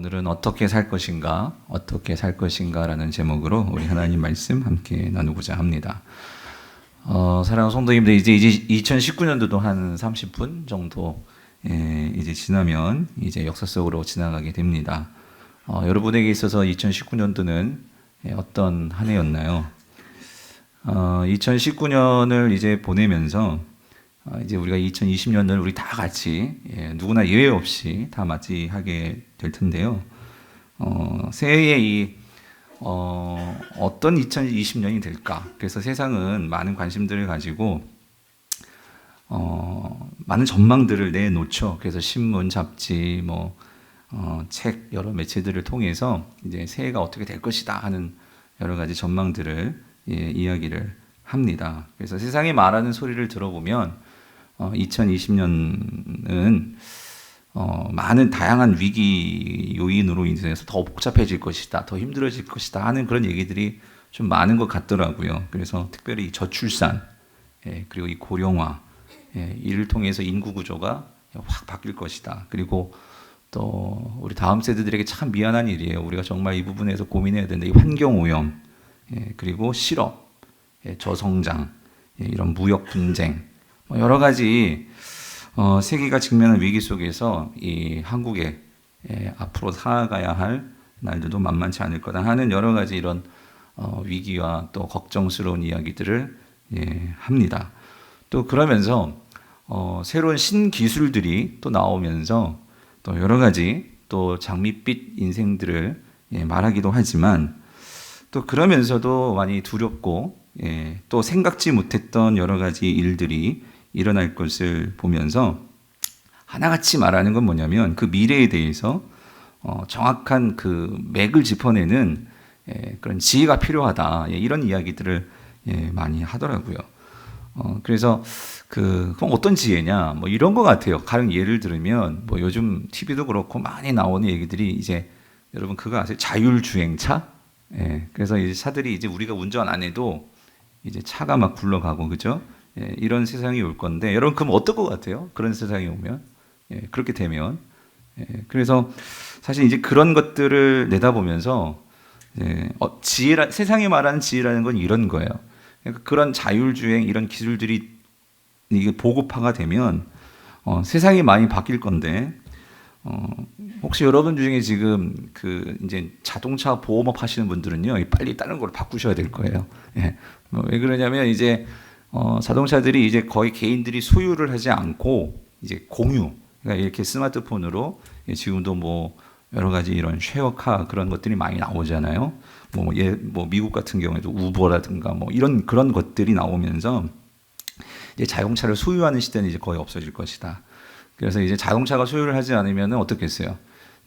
오늘은 어떻게 살 것인가, 어떻게 살 것인가라는 제목으로 우리 하나님 말씀 함께 나누고자 합니다. 사랑하는 성도님들, 이제 2019년도도 한 30분 정도 이제 지나면 이제 역사 속으로 지나가게 됩니다. 여러분에게 있어서 2019년도는 어떤 한 해였나요? 2019년을 이제 보내면서 이제 우리가 2020년을 우리 다 같이 누구나 예외 없이 다 맞이하게 될 텐데요. 새해에 어떤 2020년이 될까? 그래서 세상은 많은 관심들을 가지고 많은 전망들을 내놓죠. 그래서 신문, 잡지, 책 여러 매체들을 통해서 이제 새해가 어떻게 될 것이다 하는 여러 가지 전망들을 이야기를 합니다. 그래서 세상이 말하는 소리를 들어보면 2020년은 많은 다양한 위기 요인으로 인해서 더 복잡해질 것이다, 더 힘들어질 것이다 하는 그런 얘기들이 좀 많은 것 같더라고요. 그래서 특별히 이 저출산, 그리고 이 고령화, 이를 통해서 인구 구조가 확 바뀔 것이다. 그리고 또 우리 다음 세대들에게 참 미안한 일이에요. 우리가 정말 이 부분에서 고민해야 된다. 이 환경 오염, 그리고 실업, 저성장, 이런 무역 분쟁, 여러 가지 세계가 직면한 위기 속에서 이 한국에 앞으로 살아가야 할 날들도 만만치 않을 거다 하는 여러 가지 이런 위기와 또 걱정스러운 이야기들을 합니다. 또 그러면서 새로운 신기술들이 또 나오면서 또 여러 가지 또 장밋빛 인생들을 말하기도 하지만 또 그러면서도 많이 두렵고 또 생각지 못했던 여러 가지 일들이 일어날 것을 보면서 하나같이 말하는 건 뭐냐면 그 미래에 대해서 정확한 그 맥을 짚어내는 그런 지혜가 필요하다, 이런 이야기들을 많이 하더라고요. 그래서 그럼 어떤 지혜냐, 이런 것 같아요. 가령 예를 들면 요즘 TV도 그렇고 많이 나오는 얘기들이 이제 여러분 그거 아세요? 자율주행차? 그래서 이제 차들이 이제 우리가 운전 안 해도 이제 차가 막 굴러가고, 그죠? 이런 세상이 올 건데, 여러분 그럼 어떨 것 같아요? 그런 세상이 오면, 그렇게 되면. 그래서 사실 이제 그런 것들을 내다보면서 세상이 말하는 지혜라는 건 이런 거예요. 그러니까 그런 자율주행 이런 기술들이 이게 보급화가 되면 세상이 많이 바뀔 건데, 혹시 여러분 중에 지금 그 이제 자동차 보험업 하시는 분들은요, 빨리 다른 걸로 바꾸셔야 될 거예요. 왜 그러냐면 이제 자동차들이 이제 거의 개인들이 소유를 하지 않고 이제 공유, 그러니까 이렇게 스마트폰으로 지금도 여러 가지 이런 쉐어카 그런 것들이 많이 나오잖아요. 미국 같은 경우에도 우버라든가 이런 그런 것들이 나오면서 이제 자동차를 소유하는 시대는 이제 거의 없어질 것이다. 그래서 이제 자동차가 소유를 하지 않으면 어떻겠어요?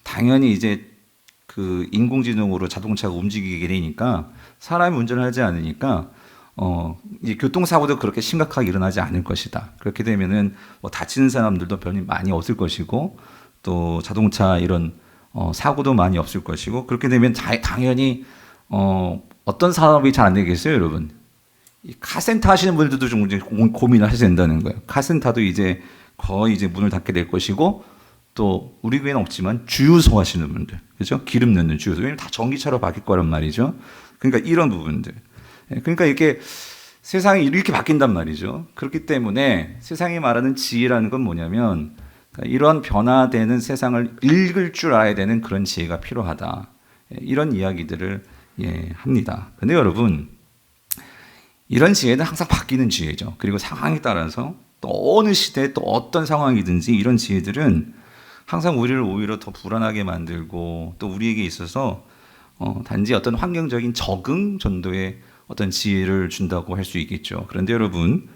당연히 이제 그 인공지능으로 자동차가 움직이게 되니까 사람이 운전을 하지 않으니까 이제 교통사고도 그렇게 심각하게 일어나지 않을 것이다. 그렇게 되면은 다치는 사람들도 별로 많이 없을 것이고, 또 자동차 이런 사고도 많이 없을 것이고, 그렇게 되면 당연히 어떤 산업이 잘 안 되겠어요, 여러분? 이 카센터 하시는 분들도 좀 이제 고민을 하셔야 된다는 거예요. 카센터도 이제 거의 이제 문을 닫게 될 것이고, 또 우리 교회는 없지만 주유소 하시는 분들, 그죠? 기름 넣는 주유소, 왜냐면 다 전기차로 바뀔 거란 말이죠. 그러니까 이런 부분들. 그러니까 이렇게 세상이 이렇게 바뀐단 말이죠. 그렇기 때문에 세상이 말하는 지혜라는 건 뭐냐면 이런 변화되는 세상을 읽을 줄 알아야 되는 그런 지혜가 필요하다, 이런 이야기들을 합니다. 근데 여러분, 이런 지혜는 항상 바뀌는 지혜죠. 그리고 상황에 따라서 또 어느 시대에 또 어떤 상황이든지 이런 지혜들은 항상 우리를 오히려 더 불안하게 만들고, 또 우리에게 있어서 단지 어떤 환경적인 적응 정도의 어떤 지혜를 준다고 할 수 있겠죠. 그런데 여러분,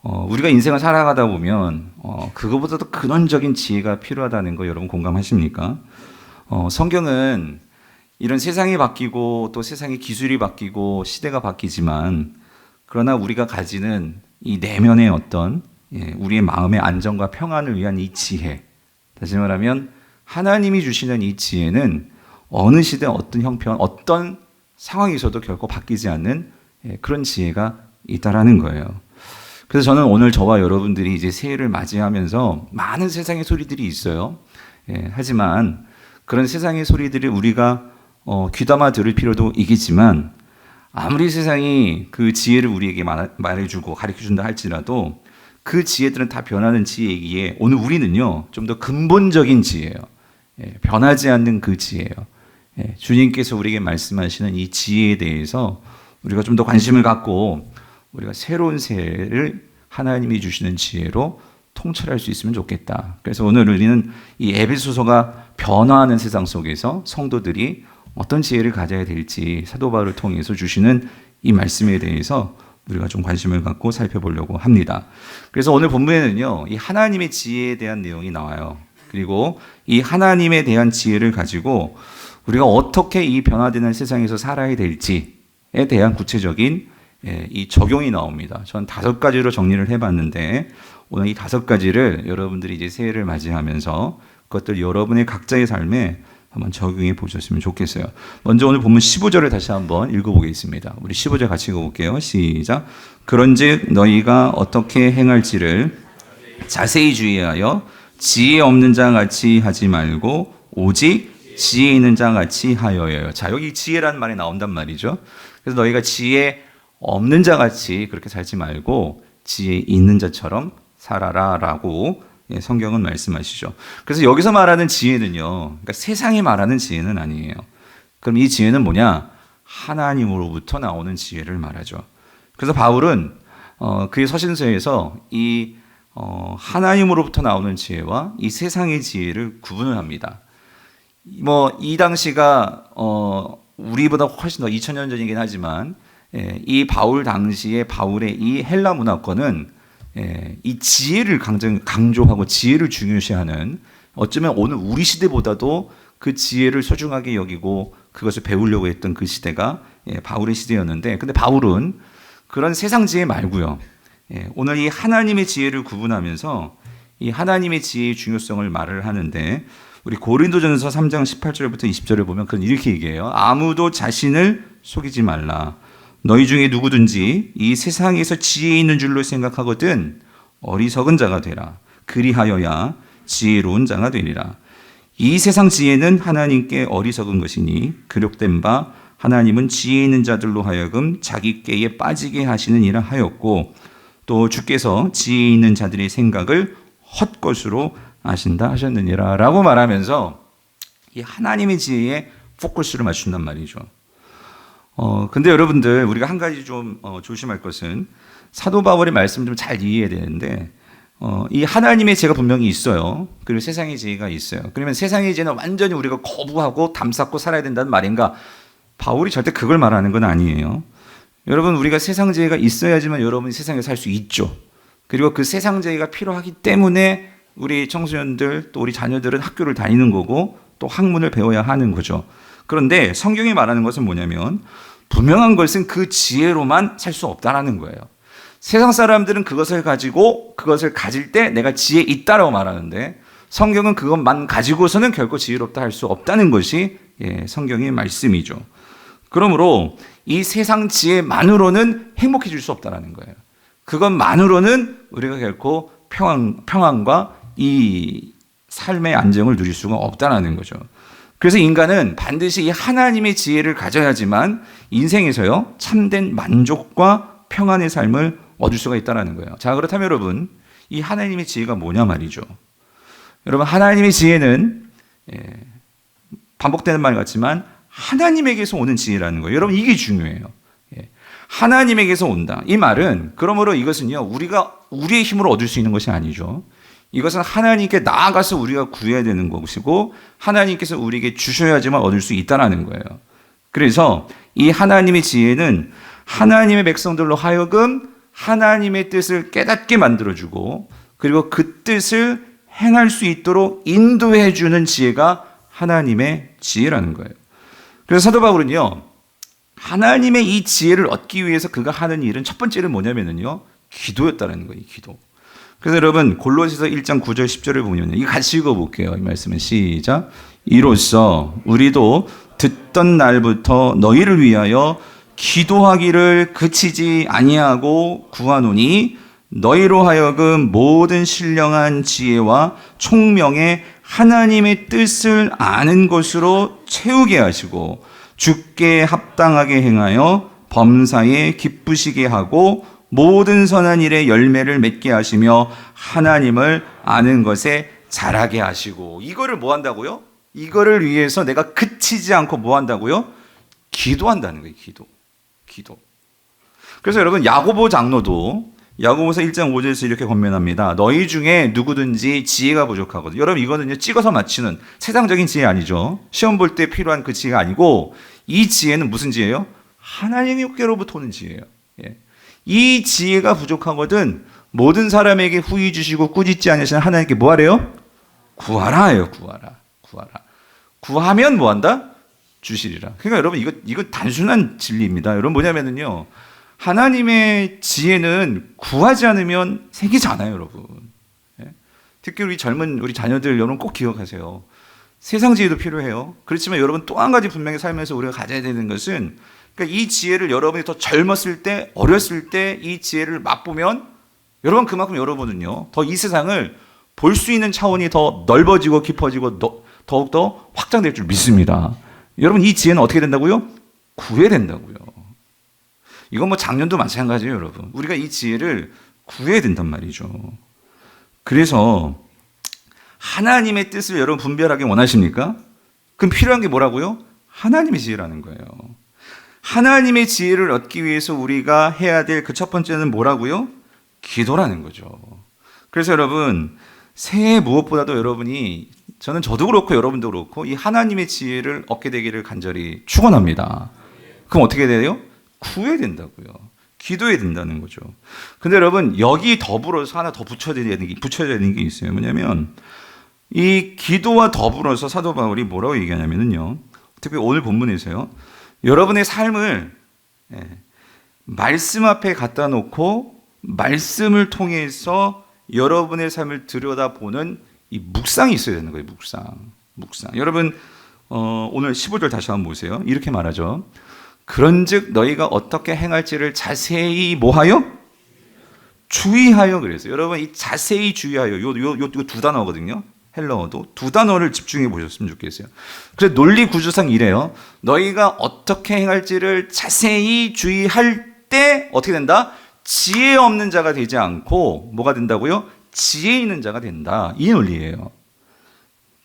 우리가 인생을 살아가다 보면 그거보다도 근원적인 지혜가 필요하다는 거 여러분 공감하십니까? 성경은 이런 세상이 바뀌고 또 세상의 기술이 바뀌고 시대가 바뀌지만, 그러나 우리가 가지는 이 내면의 어떤 우리의 마음의 안정과 평안을 위한 이 지혜, 다시 말하면 하나님이 주시는 이 지혜는 어느 시대 어떤 형편 어떤 상황에서도 결코 바뀌지 않는 그런 지혜가 있다라는 거예요. 그래서 저는 오늘 저와 여러분들이 이제 새해를 맞이하면서 많은 세상의 소리들이 있어요. 하지만 그런 세상의 소리들을 우리가 귀담아 들을 필요도 있겠지만 아무리 세상이 그 지혜를 우리에게 말해주고 가르쳐준다 할지라도 그 지혜들은 다 변하는 지혜이기에 오늘 우리는요 좀 더 근본적인 지혜예요. 변하지 않는 그 지혜예요. 주님께서 우리에게 말씀하시는 이 지혜에 대해서 우리가 좀 더 관심을 갖고 우리가 새로운 새해를 하나님이 주시는 지혜로 통찰할 수 있으면 좋겠다. 그래서 오늘 우리는 이 에베소서가 변화하는 세상 속에서 성도들이 어떤 지혜를 가져야 될지 사도 바울을 통해서 주시는 이 말씀에 대해서 우리가 좀 관심을 갖고 살펴보려고 합니다. 그래서 오늘 본문에는요, 이 하나님의 지혜에 대한 내용이 나와요. 그리고 이 하나님에 대한 지혜를 가지고 우리가 어떻게 이 변화되는 세상에서 살아야 될지에 대한 구체적인 이 적용이 나옵니다. 전 5가지로 정리를 해봤는데 오늘 이 5가지를 여러분들이 이제 새해를 맞이하면서 그것들 여러분의 각자의 삶에 한번 적용해 보셨으면 좋겠어요. 먼저 오늘 본문 15절을 다시 한번 읽어보겠습니다. 우리 15절 같이 읽어볼게요. 시작. 그런즉 너희가 어떻게 행할지를 자세히 주의하여 지혜 없는 자 같이 하지 말고 오직 지혜 있는 자 같이 하여요. 자, 여기 지혜라는 말이 나온단 말이죠. 그래서 너희가 지혜 없는 자 같이 그렇게 살지 말고 지혜 있는 자처럼 살아라 라고 성경은 말씀하시죠. 그래서 여기서 말하는 지혜는요, 그러니까 세상이 말하는 지혜는 아니에요. 그럼 이 지혜는 뭐냐? 하나님으로부터 나오는 지혜를 말하죠. 그래서 바울은 그의 서신서에서 이 하나님으로부터 나오는 지혜와 이 세상의 지혜를 구분을 합니다. 이 당시가 우리보다 훨씬 더 2000년 전이긴 하지만 이 바울 당시에 바울의 이 헬라 문화권은 이 지혜를 강조하고 지혜를 중요시하는 어쩌면 오늘 우리 시대보다도 그 지혜를 소중하게 여기고 그것을 배우려고 했던 그 시대가 바울의 시대였는데 근데 바울은 그런 세상 지혜 말고요. 오늘 이 하나님의 지혜를 구분하면서 이 하나님의 지혜의 중요성을 말을 하는데 우리 고린도전서 3장 18절부터 20절을 보면 그건 이렇게 얘기해요. 아무도 자신을 속이지 말라. 너희 중에 누구든지 이 세상에서 지혜 있는 줄로 생각하거든 어리석은 자가 되라. 그리하여야 지혜로운 자가 되리라. 이 세상 지혜는 하나님께 어리석은 것이니 기록된 바 하나님은 지혜 있는 자들로 하여금 자기께에 빠지게 하시느니라 하였고 또 주께서 지혜 있는 자들의 생각을 헛것으로 아신다 하셨느니라 라고 말하면서 이 하나님의 지혜에 포커스를 맞춘단 말이죠. 근데 여러분들 우리가 한 가지 좀 조심할 것은 사도 바울의 말씀 좀 잘 이해해야 되는데 이 하나님의 지혜가 분명히 있어요. 그리고 세상의 지혜가 있어요. 그러면 세상의 지혜는 완전히 우리가 거부하고 담쌓고 살아야 된다는 말인가? 바울이 절대 그걸 말하는 건 아니에요. 여러분 우리가 세상 지혜가 있어야지만 여러분이 세상에 살 수 있죠. 그리고 그 세상 지혜가 필요하기 때문에 우리 청소년들 또 우리 자녀들은 학교를 다니는 거고 또 학문을 배워야 하는 거죠. 그런데 성경이 말하는 것은 뭐냐면 분명한 것은 그 지혜로만 살 수 없다라는 거예요. 세상 사람들은 그것을 가지고 그것을 가질 때 내가 지혜 있다라고 말하는데 성경은 그것만 가지고서는 결코 지혜롭다 할 수 없다는 것이 성경의 말씀이죠. 그러므로 이 세상 지혜만으로는 행복해질 수 없다라는 거예요. 그것만으로는 우리가 결코 평안과 이 삶의 안정을 누릴 수가 없다라는 거죠. 그래서 인간은 반드시 이 하나님의 지혜를 가져야지만 인생에서요 참된 만족과 평안의 삶을 얻을 수가 있다는 거예요. 자, 그렇다면 여러분 이 하나님의 지혜가 뭐냐 말이죠. 여러분 하나님의 지혜는 반복되는 말 같지만 하나님에게서 오는 지혜라는 거예요. 여러분 이게 중요해요. 하나님에게서 온다. 이 말은 그러므로 이것은요 우리가 우리의 힘으로 얻을 수 있는 것이 아니죠. 이것은 하나님께 나아가서 우리가 구해야 되는 것이고 하나님께서 우리에게 주셔야지만 얻을 수 있다는 거예요. 그래서 이 하나님의 지혜는 하나님의 백성들로 하여금 하나님의 뜻을 깨닫게 만들어주고 그리고 그 뜻을 행할 수 있도록 인도해 주는 지혜가 하나님의 지혜라는 거예요. 그래서 사도 바울은요 하나님의 이 지혜를 얻기 위해서 그가 하는 일은 첫 번째는 뭐냐면요 기도였다는 거예요. 기도. 그래서 여러분 골로새서 1장 9절 10절을 보면 이거 같이 읽어볼게요. 이 말씀은 시작. 이로써 우리도 듣던 날부터 너희를 위하여 기도하기를 그치지 아니하고 구하노니 너희로 하여금 모든 신령한 지혜와 총명의 하나님의 뜻을 아는 것으로 채우게 하시고 주께 합당하게 행하여 범사에 기쁘시게 하고 모든 선한 일에 열매를 맺게 하시며 하나님을 아는 것에 자라게 하시고. 이거를 뭐 한다고요? 이거를 위해서 내가 그치지 않고 뭐 한다고요? 기도한다는 거예요. 기도. 그래서 여러분 야고보 장로도 야고보서 1장 5절에서 이렇게 권면합니다. 너희 중에 누구든지 지혜가 부족하거든. 여러분 이거는요 찍어서 맞히는 세상적인 지혜 아니죠. 시험 볼 때 필요한 그 지혜가 아니고, 이 지혜는 무슨 지혜예요? 하나님께로부터 오는 지혜예요. 이 지혜가 부족하거든 모든 사람에게 후히 주시고 꾸짖지 않으시는 하나님께 뭐 하래요? 구하라예요. 구하라. 구하면 뭐 한다? 주시리라. 그러니까 여러분 이거 단순한 진리입니다. 여러분 뭐냐면은요, 하나님의 지혜는 구하지 않으면 생기지 않아요, 여러분. 특히 우리 젊은 우리 자녀들 여러분 꼭 기억하세요. 세상 지혜도 필요해요. 그렇지만 여러분 또 한 가지 분명히 살면서 우리가 가져야 되는 것은, 그러니까 이 지혜를 여러분이 더 젊었을 때, 어렸을 때 이 지혜를 맛보면 여러분 그만큼 여러분은요 더 이 세상을 볼 수 있는 차원이 더 넓어지고 깊어지고 더욱더 확장될 줄 믿습니다. 여러분 이 지혜는 어떻게 된다고요? 구해야 된다고요. 이건 뭐 작년도 마찬가지예요, 여러분. 우리가 이 지혜를 구해야 된단 말이죠. 그래서 하나님의 뜻을 여러분 분별하게 원하십니까? 그럼 필요한 게 뭐라고요? 하나님의 지혜라는 거예요. 하나님의 지혜를 얻기 위해서 우리가 해야 될 그 첫 번째는 뭐라고요? 기도라는 거죠. 그래서 여러분 새해 무엇보다도 여러분이, 저도 그렇고 여러분도 그렇고 이 하나님의 지혜를 얻게 되기를 간절히 축원합니다. 그럼 어떻게 돼요? 구해야 된다고요. 기도해야 된다는 거죠. 근데 여러분 여기 더불어서 하나 더 붙여야 되는 게 있어요. 뭐냐면 이 기도와 더불어서 사도 바울이 뭐라고 얘기하냐면요, 특히 오늘 본문에서요, 여러분의 삶을 말씀 앞에 갖다 놓고 말씀을 통해서 여러분의 삶을 들여다보는 이 묵상이 있어야 되는 거예요. 묵상. 여러분 오늘 15절 다시 한번 보세요. 이렇게 말하죠. 그런즉 너희가 어떻게 행할지를 자세히 뭐하여? 주의하여. 그래서 여러분 이 자세히 주의하여 요 두 단어거든요. 헬라어도 두 단어를 집중해 보셨으면 좋겠어요. 그래서 논리 구조상 이래요. 너희가 어떻게 행할지를 자세히 주의할 때 어떻게 된다? 지혜 없는 자가 되지 않고 뭐가 된다고요? 지혜 있는 자가 된다. 이 논리예요.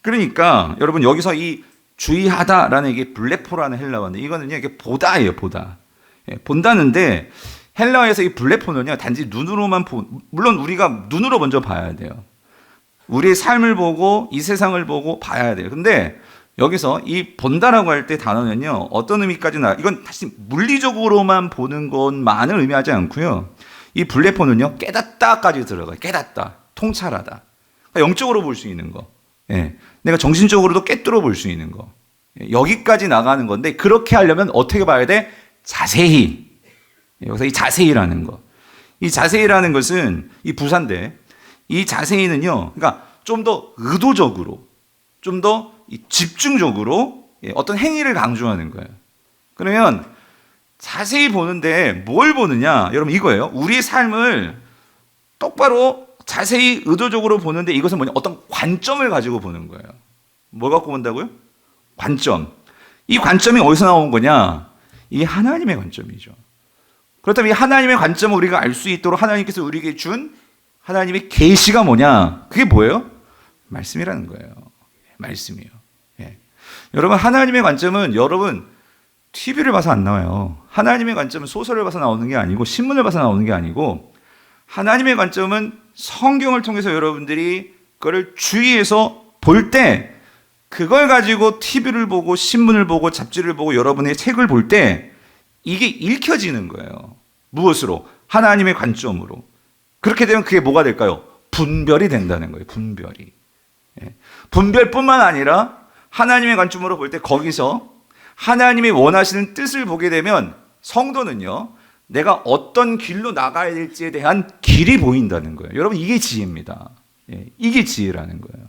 그러니까 여러분 여기서 이 주의하다라는 이게 블레포라는 헬라어인데, 이거는요 이게 보다예요. 보다. 본다는데 헬라어에서 이 블레포는요 단지 눈으로만 물론 우리가 눈으로 먼저 봐야 돼요. 우리의 삶을 보고 이 세상을 보고 봐야 돼요. 근데 여기서 이 본다라고 할 때 단어는요 어떤 의미까지 이건 사실 물리적으로만 보는 것만을 의미하지 않고요, 이 블레포는요 깨닫다까지 들어가요. 깨닫다, 통찰하다, 그러니까 영적으로 볼 수 있는 거, 내가 정신적으로도 꿰뚫어 볼 수 있는 거, 여기까지 나가는 건데, 그렇게 하려면 어떻게 봐야 돼? 자세히. 여기서 이 자세히라는 거, 이 자세히라는 것은 이 부사인데, 이 자세히는요 그러니까 좀 더 의도적으로, 좀 더 집중적으로 어떤 행위를 강조하는 거예요. 그러면 자세히 보는데 뭘 보느냐? 여러분 이거예요. 우리의 삶을 똑바로 자세히 의도적으로 보는데 이것은 뭐냐? 어떤 관점을 가지고 보는 거예요. 뭘 갖고 본다고요? 관점. 이 관점이 어디서 나온 거냐? 이 하나님의 관점이죠. 그렇다면 이 하나님의 관점을 우리가 알 수 있도록 하나님께서 우리에게 준 하나님의 계시가 뭐냐? 그게 뭐예요? 말씀이라는 거예요. 말씀이요. 여러분 하나님의 관점은 여러분 TV를 봐서 안 나와요. 하나님의 관점은 소설을 봐서 나오는 게 아니고 신문을 봐서 나오는 게 아니고, 하나님의 관점은 성경을 통해서 여러분들이 그거를 주의해서 볼 때, 그걸 가지고 TV를 보고 신문을 보고 잡지를 보고 여러분의 책을 볼 때 이게 읽혀지는 거예요. 무엇으로? 하나님의 관점으로. 그렇게 되면 그게 뭐가 될까요? 분별이 된다는 거예요. 분별뿐만 아니라 하나님의 관점으로 볼 때 거기서 하나님이 원하시는 뜻을 보게 되면 성도는요 내가 어떤 길로 나가야 될지에 대한 길이 보인다는 거예요. 여러분 이게 지혜입니다. 이게 지혜라는 거예요.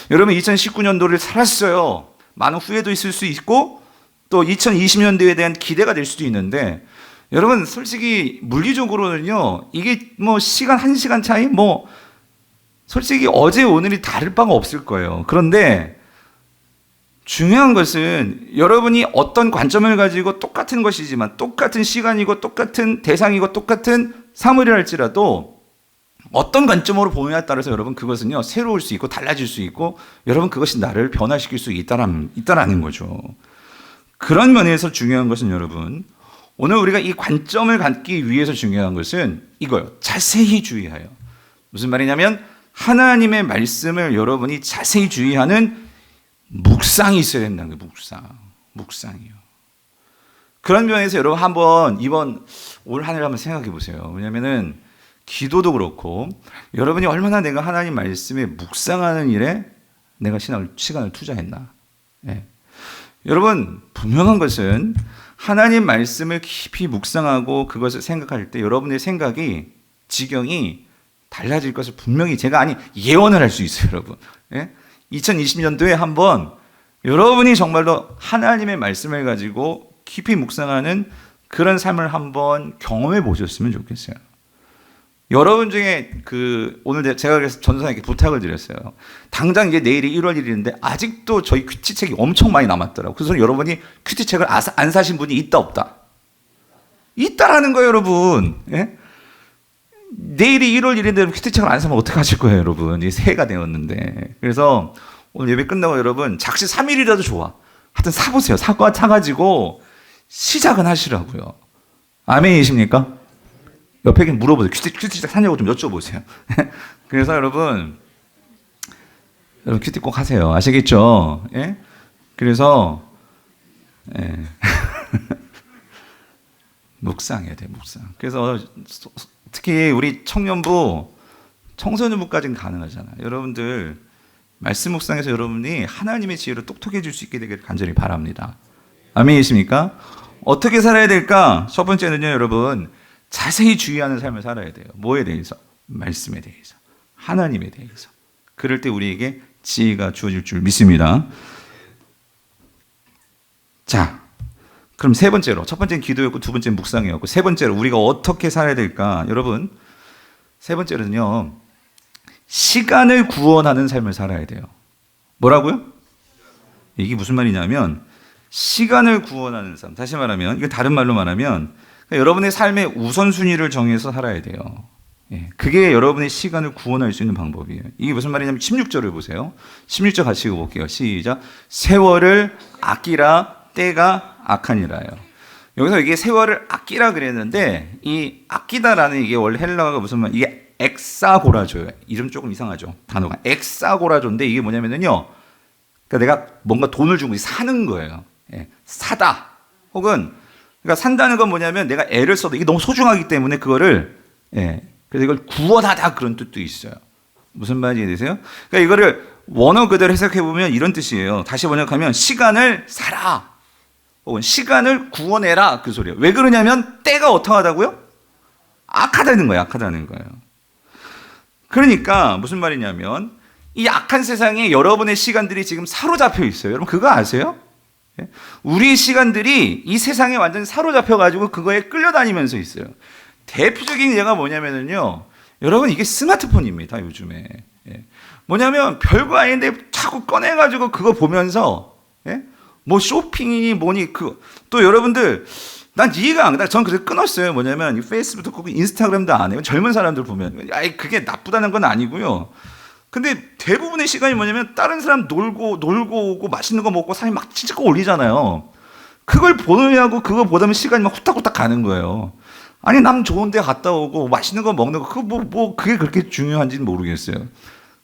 여러분 2019년도를 살았어요. 많은 후회도 있을 수 있고 또 2020년도에 대한 기대가 될 수도 있는데, 여러분 솔직히 물리적으로는요 이게 뭐 시간 1시간 차이, 뭐 솔직히 어제 오늘이 다를 바가 없을 거예요. 그런데 중요한 것은 여러분이 어떤 관점을 가지고 똑같은 것이지만 똑같은 시간이고 똑같은 대상이고 똑같은 사물이라 할지라도 어떤 관점으로 보느냐에 따라서 여러분 그것은요 새로울 수 있고 달라질 수 있고 여러분 그것이 나를 변화시킬 수 있다라는 거죠. 그런 면에서 중요한 것은 여러분 오늘 우리가 이 관점을 갖기 위해서 중요한 것은 이거예요. 자세히 주의하여. 무슨 말이냐면 하나님의 말씀을 여러분이 자세히 주의하는 묵상이 있어야 된다는 거예요. 묵상이요. 그런 면에서 여러분 한번 이번 올 한 해를 한번 생각해 보세요. 왜냐면은 기도도 그렇고 여러분이 얼마나 내가 하나님 말씀에 묵상하는 일에 내가 시간을 투자했나. 예. 여러분 분명한 것은 하나님 말씀을 깊이 묵상하고 그것을 생각할 때 여러분의 생각이 지경이 달라질 것을 분명히 제가 예언을 할 수 있어요. 여러분. 예? 2020년도에 한번 여러분이 정말로 하나님의 말씀을 가지고 깊이 묵상하는 그런 삶을 한번 경험해 보셨으면 좋겠어요. 여러분 중에 오늘 제가 그래서 전도사님께 부탁을 드렸어요. 당장 이제 내일이 1월 1일인데 아직도 저희 큐티책이 엄청 많이 남았더라고요. 그래서 여러분이 큐티책을 안 사신 분이 있다 없다? 있다라는 거예요, 여러분. 예? 내일이 1월 1일인데 큐티책을 안 사면 어떡하실 거예요, 여러분. 이제 새해가 되었는데. 그래서 오늘 예배 끝나고 여러분 작시 3일이라도 좋아. 하여튼 사보세요. 사가지고 시작은 하시라고요. 아멘이십니까? 옆에 물어보세요. 큐티책 사냐고 좀 여쭤보세요. 그래서 여러분 큐티 꼭 하세요. 아시겠죠? 예? 그래서 예. 묵상해야 돼, 묵상. 그래서 특히 우리 청년부, 청소년부까지는 가능하잖아요. 여러분들 말씀 묵상에서 여러분이 하나님의 지혜로 똑똑해질 수 있게 되길 간절히 바랍니다. 아멘이십니까? 어떻게 살아야 될까? 첫 번째는요, 여러분 자세히 주의하는 삶을 살아야 돼요. 뭐에 대해서? 말씀에 대해서, 하나님에 대해서. 그럴 때 우리에게 지혜가 주어질 줄 믿습니다. 자, 그럼 세 번째로, 첫 번째는 기도였고 두 번째는 묵상이었고 세 번째로 우리가 어떻게 살아야 될까? 여러분, 세 번째로는요, 시간을 구원하는 삶을 살아야 돼요. 뭐라고요? 이게 무슨 말이냐면 시간을 구원하는 삶. 다시 말하면, 이거 다른 말로 말하면 여러분의 삶의 우선순위를 정해서 살아야 돼요. 예, 그게 여러분의 시간을 구원할 수 있는 방법이에요. 이게 무슨 말이냐면 16절을 보세요. 16절 같이 읽어볼게요. 시작. 세월을 아끼라 때가 악하니라요. 여기서 이게 세월을 아끼라 그랬는데 이 아끼다라는 이게 원래 헬라어가 무슨 말? 이게 엑사고라조예요. 이름 조금 이상하죠. 단어가 엑사고라조인데 이게 뭐냐면요. 그러니까 내가 뭔가 돈을 주고 사는 거예요. 예, 사다. 혹은 그러니까 산다는 건 뭐냐면 내가 애를 써도 이게 너무 소중하기 때문에 그거를 그래서 이걸 구원하다 그런 뜻도 있어요. 무슨 말인지 이해되세요? 그러니까 이거를 원어 그대로 해석해 보면 이런 뜻이에요. 다시 번역하면 시간을 사라. 혹은 시간을 구원해라 그 소리예요. 왜 그러냐면 때가 어떠하다고요? 악하다는 거예요. 악하다는 거예요. 그러니까 무슨 말이냐면 이 악한 세상에 여러분의 시간들이 지금 사로잡혀 있어요. 여러분 그거 아세요? 우리 시간들이 이 세상에 완전히 사로잡혀가지고 그거에 끌려다니면서 있어요. 대표적인 예가 뭐냐면요. 여러분 이게 스마트폰입니다. 요즘에. 뭐냐면 별거 아닌데 자꾸 꺼내가지고 그거 보면서 뭐 쇼핑이니 뭐니 또 여러분들 난 이해가 안 가. 전 그래서 끊었어요. 뭐냐면 페이스북도 그렇고 인스타그램도 안 해요. 젊은 사람들 보면 그게 나쁘다는 건 아니고요. 근데 대부분의 시간이 뭐냐면 다른 사람 놀고 오고 맛있는 거 먹고 사진 막 찍고 올리잖아요. 그걸 보느냐고 그거 보다 보면 시간이 막 후딱후딱 가는 거예요. 아니 남 좋은 데 갔다 오고 맛있는 거 먹는 거 그거 그게 그렇게 중요한지는 모르겠어요.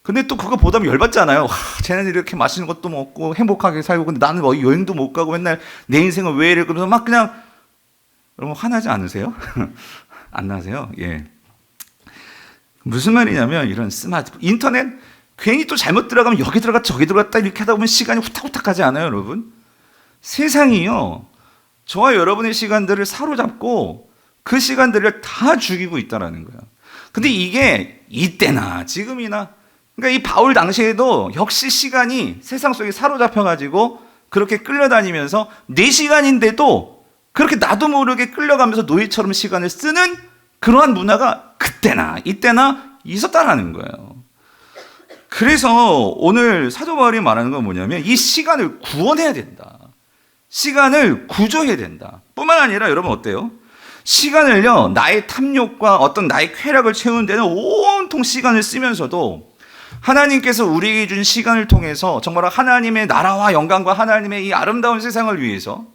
근데 또 그거 보다 보면 열받잖아요. 쟤네들 이렇게 맛있는 것도 먹고 행복하게 살고 근데 나는 뭐 여행도 못 가고 맨날 내 인생은 왜 이래 그러면서 막 그냥 여러분 화나지 않으세요? 안 나세요? 예. 무슨 말이냐면 이런 스마트폰, 인터넷 괜히 또 잘못 들어가면 여기 들어갔다 저기 들어갔다 이렇게 하다 보면 시간이 후딱후딱 가지 않아요, 여러분? 세상이요. 저와 여러분의 시간들을 사로잡고 그 시간들을 다 죽이고 있다라는 거예요. 근데 이게 이때나 지금이나 그러니까 이 바울 당시에도 역시 시간이 세상 속에 사로잡혀가지고 그렇게 끌려다니면서 내 시간인데도 그렇게 나도 모르게 끌려가면서 노예처럼 시간을 쓰는 그러한 문화가 그때나 이때나 있었다라는 거예요. 그래서 오늘 사도 바울이 말하는 건 뭐냐면 이 시간을 구원해야 된다. 시간을 구조해야 된다. 뿐만 아니라 여러분 어때요? 시간을요, 나의 탐욕과 어떤 나의 쾌락을 채우는 데는 온통 시간을 쓰면서도 하나님께서 우리에게 준 시간을 통해서 정말 하나님의 나라와 영광과 하나님의 이 아름다운 세상을 위해서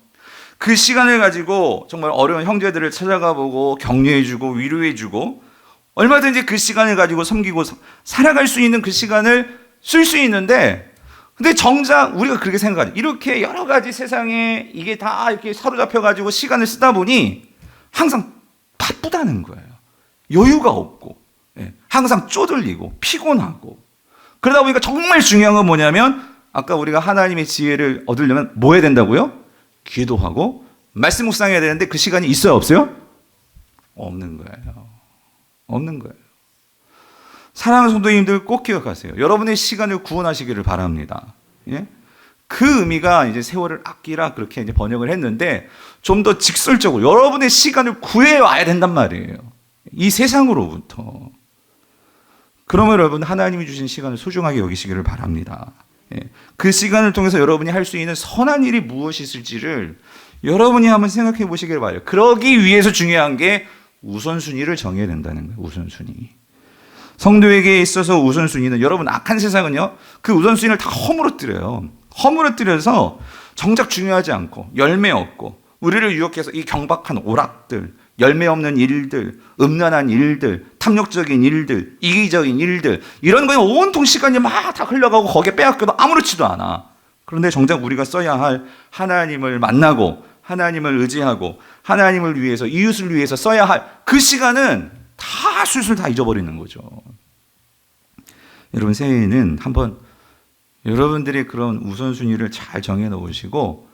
그 시간을 가지고 정말 어려운 형제들을 찾아가 보고 격려해주고 위로해주고 얼마든지 그 시간을 가지고 섬기고 살아갈 수 있는 그 시간을 쓸 수 있는데, 근데 정작 우리가 그렇게 생각하죠. 이렇게 여러 가지 세상에 이게 다 이렇게 사로잡혀 가지고 시간을 쓰다 보니 항상 바쁘다는 거예요. 여유가 없고, 항상 쪼들리고 피곤하고. 그러다 보니까 정말 중요한 건 뭐냐면 아까 우리가 하나님의 지혜를 얻으려면 뭐 해야 된다고요? 기도하고 말씀 묵상해야 되는데 그 시간이 있어요, 없어요? 없는 거예요. 없는 거예요. 사랑하는 성도님들 꼭 기억하세요. 여러분의 시간을 구원하시기를 바랍니다. 예? 그 의미가 이제 세월을 아끼라 그렇게 이제 번역을 했는데 좀 더 직설적으로 여러분의 시간을 구해 와야 된단 말이에요. 이 세상으로부터. 그러면 여러분 하나님이 주신 시간을 소중하게 여기시기를 바랍니다. 예. 그 시간을 통해서 여러분이 할 수 있는 선한 일이 무엇이 있을지를 여러분이 한번 생각해 보시길 바라요. 그러기 위해서 중요한 게 우선순위를 정해야 된다는 거예요. 우선순위. 성도에게 있어서 우선순위는 여러분 악한 세상은요, 그 우선순위를 다 허물어뜨려요. 허물어뜨려서 정작 중요하지 않고 열매 없고 우리를 유혹해서 이 경박한 오락들, 열매 없는 일들, 음란한 일들, 탐욕적인 일들, 이기적인 일들, 이런 거에 온통 시간이 막 다 흘러가고 거기에 빼앗겨도 아무렇지도 않아. 그런데 정작 우리가 써야 할 하나님을 만나고 하나님을 의지하고 하나님을 위해서, 이웃을 위해서 써야 할 그 시간은 다 술술 다 잊어버리는 거죠. 여러분 새해에는 한번 여러분들이 그런 우선순위를 잘 정해 놓으시고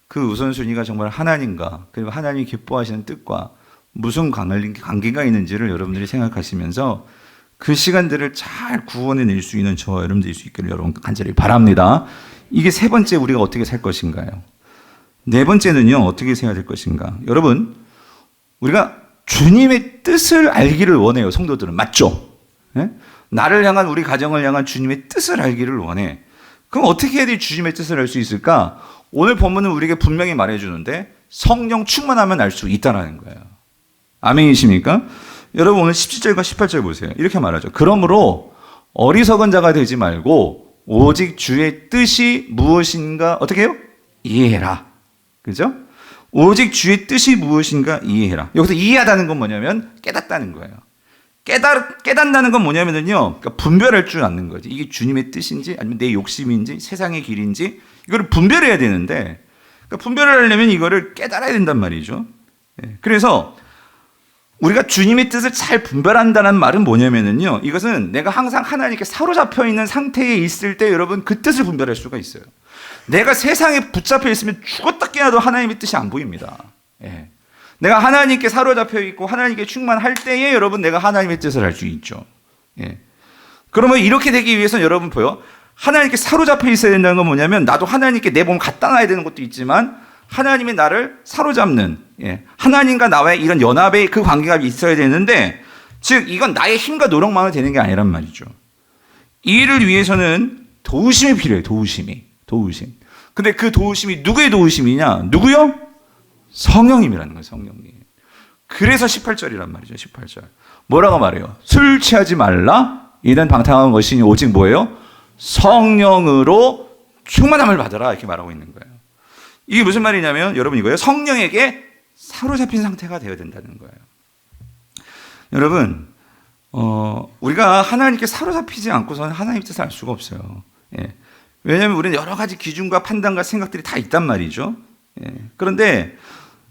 그 우선순위가 정말 하나님과 그리고 하나님이 기뻐하시는 뜻과 무슨 관계가 있는지를 여러분들이 생각하시면서 그 시간들을 잘 구원해낼 수 있는 저와 여러분들이 수 있기를 여러분 간절히 바랍니다. 이게 세 번째 우리가 어떻게 살 것인가요? 네 번째는요, 어떻게 해야 될 것인가? 여러분, 우리가 주님의 뜻을 알기를 원해요, 성도들은. 맞죠? 예? 나를 향한, 우리 가정을 향한 주님의 뜻을 알기를 원해. 그럼 어떻게 해야 주님의 뜻을 알 수 있을까? 오늘 본문은 우리에게 분명히 말해주는데 성령 충만하면 알 수 있다는 거예요. 아멘이십니까? 여러분 오늘 17절과 18절 보세요. 이렇게 말하죠. 그러므로 어리석은 자가 되지 말고 오직 주의 뜻이 무엇인가 어떻게 해요? 이해해라. 그죠? 오직 주의 뜻이 무엇인가 이해해라. 여기서 이해하다는 건 뭐냐면 깨닫다는 거예요. 깨닫는다는 건 뭐냐면요, 그러니까 분별할 줄 아는 거지. 이게 주님의 뜻인지 아니면 내 욕심인지 세상의 길인지 이거를 분별해야 되는데, 그러니까 분별을 하려면 이거를 깨달아야 된단 말이죠. 그래서 우리가 주님의 뜻을 잘 분별한다는 말은 뭐냐면요, 이것은 내가 항상 하나님께 사로잡혀 있는 상태에 있을 때 여러분 그 뜻을 분별할 수가 있어요. 내가 세상에 붙잡혀 있으면 죽었다 깨어나도 하나님의 뜻이 안 보입니다. 내가 하나님께 사로잡혀 있고 하나님께 충만할 때에 여러분 내가 하나님의 뜻을 알 수 있죠. 그러면 이렇게 되기 위해서는 여러분 보여, 하나님께 사로잡혀 있어야 된다는 건 뭐냐면 나도 하나님께 내 몸을 갖다 놔야 되는 것도 있지만 하나님이 나를 사로잡는, 하나님과 나와의 이런 연합의 그 관계가 있어야 되는데, 즉 이건 나의 힘과 노력만으로 되는 게 아니란 말이죠. 이 일을 위해서는 도우심이 필요해요. 도우심. 근데 그 도우심이 누구의 도우심이냐? 누구요? 성령님이라는 거예요. 성령님. 그래서 18절이란 말이죠. 18절. 뭐라고 말해요? 술 취하지 말라. 이는 방탕한 것이니 오직 뭐예요? 성령으로 충만함을 받으라. 이렇게 말하고 있는 거예요. 이게 무슨 말이냐면 여러분 이거예요. 성령에게 사로잡힌 상태가 되어야 된다는 거예요. 여러분 우리가 하나님께 사로잡히지 않고서는 하나님의 뜻을 알 수가 없어요. 왜냐하면 우리는 여러 가지 기준과 판단과 생각들이 다 있단 말이죠. 그런데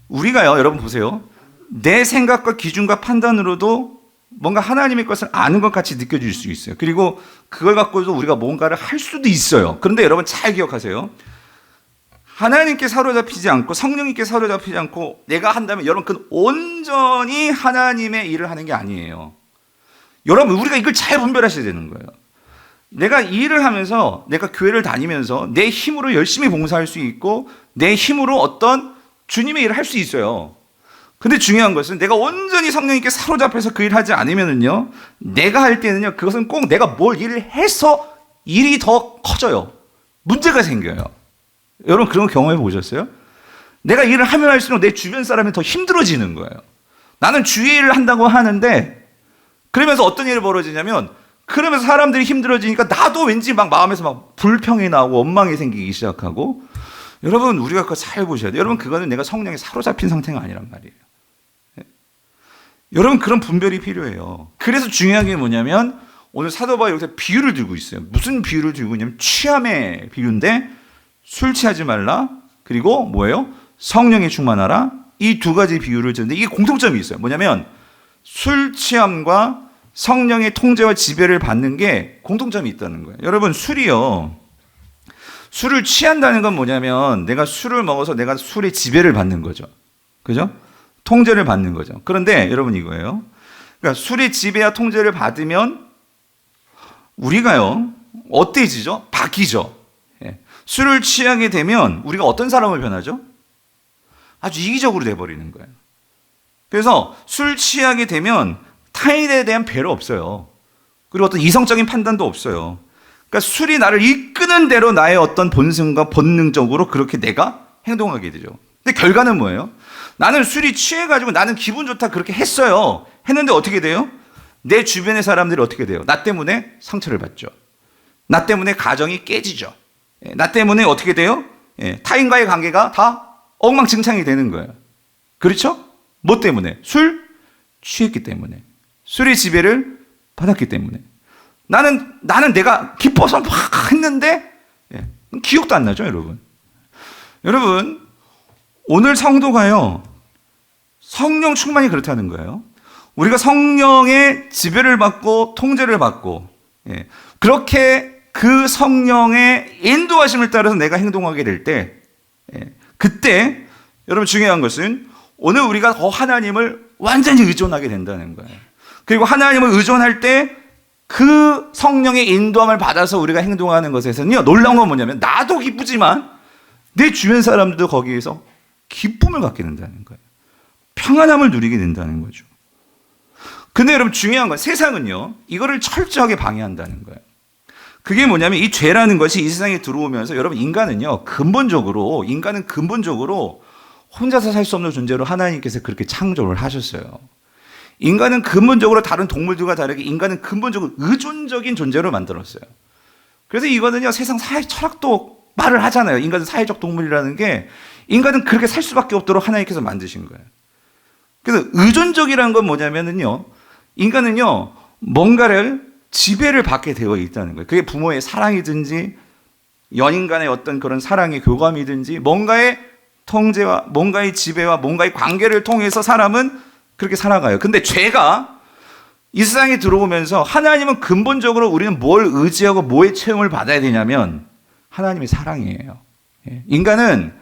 우리가요, 여러분 보세요. 내 생각과 기준과 판단으로도 뭔가 하나님의 것을 아는 것 같이 느껴질 수 있어요. 그리고 그걸 갖고도 우리가 뭔가를 할 수도 있어요. 그런데 여러분 잘 기억하세요. 하나님께 사로잡히지 않고 성령님께 사로잡히지 않고 내가 한다면 여러분 그건 온전히 하나님의 일을 하는 게 아니에요. 여러분 우리가 이걸 잘 분별하셔야 되는 거예요. 내가 이 일을 하면서 내가 교회를 다니면서 내 힘으로 열심히 봉사할 수 있고 내 힘으로 어떤 주님의 일을 할 수 있어요. 근데 중요한 것은 내가 온전히 성령님께 사로잡혀서 그 일을 하지 않으면은요, 내가 할 때는요, 그것은 꼭 내가 뭘 일을 해서 일이 더 커져요. 문제가 생겨요. 여러분 그런 거 경험해 보셨어요? 내가 일을 하면 할수록 내 주변 사람이 더 힘들어지는 거예요. 나는 주의 일을 한다고 하는데 그러면서 어떤 일이 벌어지냐면 그러면서 사람들이 힘들어지니까 나도 왠지 막 마음에서 막 불평이 나고 원망이 생기기 시작하고 여러분 우리가 그거 잘 보셔야 돼요. 여러분 그거는 내가 성령에 사로잡힌 상태가 아니란 말이에요. 여러분 그런 분별이 필요해요. 그래서 중요한 게 뭐냐면 오늘 사도 바울이 여기서 비유를 들고 있어요. 무슨 비유를 들고 있냐면 취함의 비유인데 술 취하지 말라 그리고 뭐예요? 성령에 충만하라. 이 두 가지 비유를 드는데 이게 공통점이 있어요. 뭐냐면 술 취함과 성령의 통제와 지배를 받는 게 공통점이 있다는 거예요. 여러분 술이요. 술을 취한다는 건 뭐냐면 내가 술을 먹어서 내가 술의 지배를 받는 거죠. 그죠? 통제를 받는 거죠. 그런데 여러분 이거예요. 그러니까 술의 지배와 통제를 받으면 우리가요. 어때지죠? 바뀌죠. 예. 술을 취하게 되면 우리가 어떤 사람을 변하죠? 아주 이기적으로 돼버리는 거예요. 그래서 술 취하게 되면 타인에 대한 배려 없어요. 그리고 어떤 이성적인 판단도 없어요. 그러니까 술이 나를 이끄는 대로 나의 어떤 본성과 본능적으로 그렇게 내가 행동하게 되죠. 근데 결과는 뭐예요? 나는 술이 취해가지고 나는 기분 좋다 그렇게 했어요. 했는데 어떻게 돼요? 내 주변의 사람들이 어떻게 돼요? 나 때문에 상처를 받죠. 나 때문에 가정이 깨지죠. 나 때문에 어떻게 돼요? 타인과의 관계가 다 엉망진창이 되는 거예요. 그렇죠? 뭐 때문에? 술 취했기 때문에. 술의 지배를 받았기 때문에. 나는 내가 기뻐서 막 했는데 기억도 안 나죠, 여러분. 여러분, 오늘 성도가요. 성령 충만이 그렇다는 거예요. 우리가 성령의 지배를 받고 통제를 받고 그렇게 그 성령의 인도하심을 따라서 내가 행동하게 될 때 그때 여러분 중요한 것은 오늘 우리가 더 하나님을 완전히 의존하게 된다는 거예요. 그리고 하나님을 의존할 때 그 성령의 인도함을 받아서 우리가 행동하는 것에서는요, 놀라운 건 뭐냐면 나도 기쁘지만 내 주변 사람들도 거기에서 기쁨을 갖게 된다는 거예요. 평안함을 누리게 된다는 거죠. 근데 여러분 중요한 건 세상은요, 이거를 철저하게 방해한다는 거예요. 그게 뭐냐면 이 죄라는 것이 이 세상에 들어오면서 여러분 인간은 근본적으로 혼자서 살 수 없는 존재로 하나님께서 그렇게 창조를 하셨어요. 인간은 근본적으로 다른 동물들과 다르게 인간은 근본적으로 의존적인 존재로 만들었어요. 그래서 이거는요, 세상 사회 철학도 말을 하잖아요. 인간은 사회적 동물이라는 게 인간은 그렇게 살 수밖에 없도록 하나님께서 만드신 거예요. 그래서 의존적이라는 건 뭐냐면요, 인간은요, 뭔가를 지배를 받게 되어 있다는 거예요. 그게 부모의 사랑이든지 연인 간의 어떤 그런 사랑의 교감이든지 뭔가의 통제와 뭔가의 지배와 뭔가의 관계를 통해서 사람은 그렇게 살아가요. 근데 죄가 이 세상에 들어오면서 하나님은 근본적으로 우리는 뭘 의지하고 뭐의 체험을 받아야 되냐면 하나님의 사랑이에요. 인간은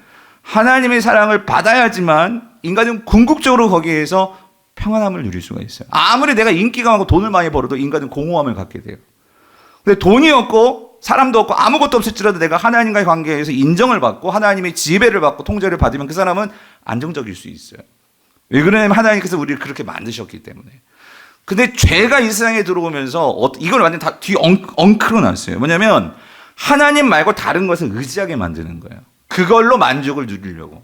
하나님의 사랑을 받아야지만 인간은 궁극적으로 거기에서 평안함을 누릴 수가 있어요. 아무리 내가 인기가 많고 돈을 많이 벌어도 인간은 공허함을 갖게 돼요. 근데 돈이 없고 사람도 없고 아무것도 없을지라도 내가 하나님과의 관계에서 인정을 받고 하나님의 지배를 받고 통제를 받으면 그 사람은 안정적일 수 있어요. 왜 그러냐면 하나님께서 우리를 그렇게 만드셨기 때문에. 근데 죄가 이 세상에 들어오면서 이걸 완전 다 엉클어 놨어요. 뭐냐면 하나님 말고 다른 것을 의지하게 만드는 거예요. 그걸로 만족을 누리려고.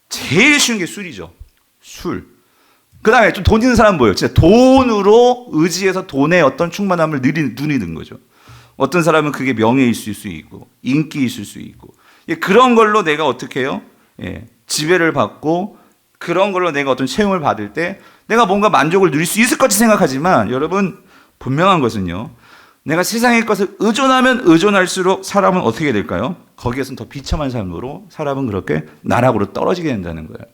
제일 쉬운 게 술이죠. 술. 그 다음에 좀 돈 있는 사람 뭐예요? 진짜 돈으로 의지해서 돈의 어떤 충만함을 누리는 거죠. 어떤 사람은 그게 명예일 수 있고 인기 있을 수 있고 그런 걸로 내가 어떻게 해요? 지배를 받고 그런 걸로 내가 어떤 체험을 받을 때 내가 뭔가 만족을 누릴 수 있을 것같이 생각하지만 여러분 분명한 것은요, 내가 세상의 것을 의존하면 의존할수록 사람은 어떻게 될까요? 거기에서는 더 비참한 삶으로 사람은 그렇게 나락으로 떨어지게 된다는 거예요.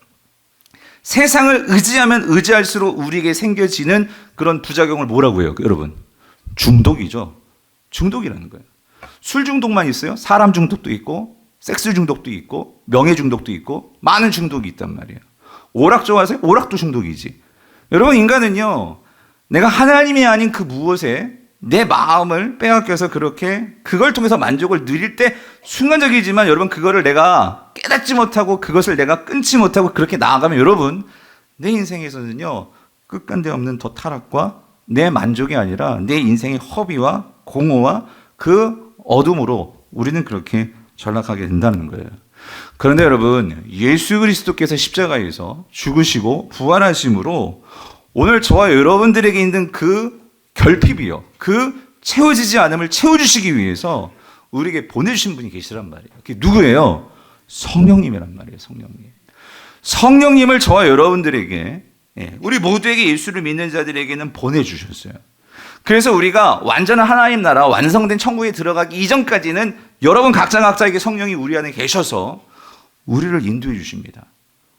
세상을 의지하면 의지할수록 우리에게 생겨지는 그런 부작용을 뭐라고 해요, 여러분? 중독이죠. 중독이라는 거예요. 술 중독만 있어요? 사람 중독도 있고 섹스 중독도 있고 명예 중독도 있고 많은 중독이 있단 말이에요. 오락 좋아하세요? 오락도 중독이지. 여러분 인간은요, 내가 하나님이 아닌 그 무엇에 내 마음을 빼앗겨서 그렇게 그걸 통해서 만족을 누릴 때 순간적이지만 여러분 그거를 내가 깨닫지 못하고 그것을 내가 끊지 못하고 그렇게 나아가면 여러분 내 인생에서는요, 끝간데 없는 더 타락과 내 만족이 아니라 내 인생의 허비와 공허와 그 어둠으로 우리는 그렇게 전락하게 된다는 거예요. 그런데 여러분, 예수 그리스도께서 십자가에서 죽으시고 부활하심으로 오늘 저와 여러분들에게 있는 그 결핍이요, 그 채워지지 않음을 채워주시기 위해서 우리에게 보내주신 분이 계시란 말이에요. 그게 누구예요? 성령님이란 말이에요. 성령님을 저와 여러분들에게, 우리 모두에게, 예수를 믿는 자들에게는 보내주셨어요. 그래서 우리가 완전한 하나님 나라, 완성된 천국에 들어가기 이전까지는 여러분 각자에게 성령이 우리 안에 계셔서 우리를 인도해 주십니다.